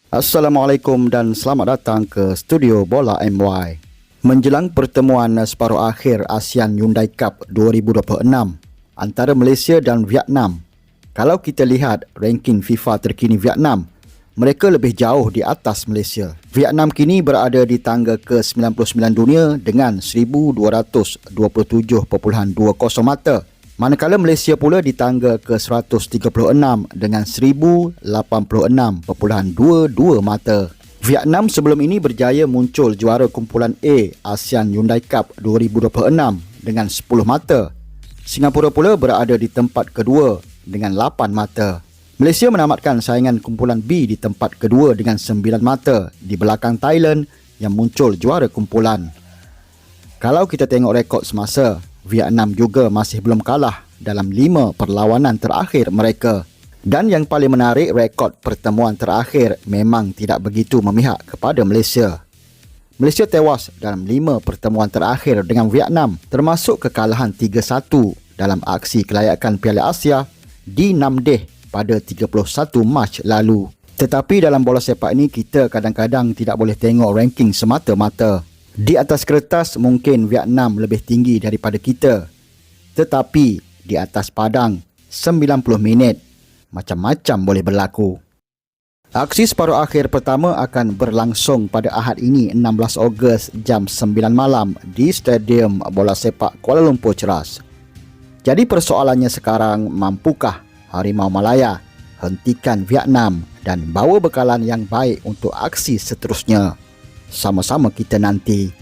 Assalamualaikum dan selamat datang ke Studio Bola MY. Menjelang pertemuan separuh akhir ASEAN Hyundai Cup 2026 antara Malaysia dan Vietnam, kalau kita lihat ranking FIFA terkini Vietnam, mereka lebih jauh di atas Malaysia. Vietnam kini berada di tangga ke-99 dunia dengan 1227.20 mata. Manakala Malaysia pula di tangga ke-136 dengan 1086.22 mata. Vietnam sebelum ini berjaya muncul juara kumpulan A ASEAN Hyundai Cup 2026 dengan 10 mata. Singapura pula berada di tempat kedua dengan 8 mata. Malaysia menamatkan saingan kumpulan B di tempat kedua dengan 9 mata di belakang Thailand yang muncul juara kumpulan. Kalau kita tengok rekod semasa, Vietnam juga masih belum kalah dalam 5 perlawanan terakhir mereka. Dan yang paling menarik, rekod pertemuan terakhir memang tidak begitu memihak kepada Malaysia. Malaysia tewas dalam 5 pertemuan terakhir dengan Vietnam, termasuk kekalahan 3-1 dalam aksi kelayakan Piala Asia di Namdeh pada 31 Mac lalu. Tetapi dalam bola sepak ini, kita kadang-kadang tidak boleh tengok ranking semata-mata. Di atas kertas mungkin Vietnam lebih tinggi daripada kita. Tetapi di atas padang 90 minit macam-macam boleh berlaku. Aksi separuh akhir pertama akan berlangsung pada Ahad ini 16 Ogos jam 9 malam di Stadium Bola Sepak Kuala Lumpur Ceras. Jadi persoalannya sekarang, mampukah Harimau Malaya hentikan Vietnam dan bawa bekalan yang baik untuk aksi seterusnya? Sama-sama kita nanti.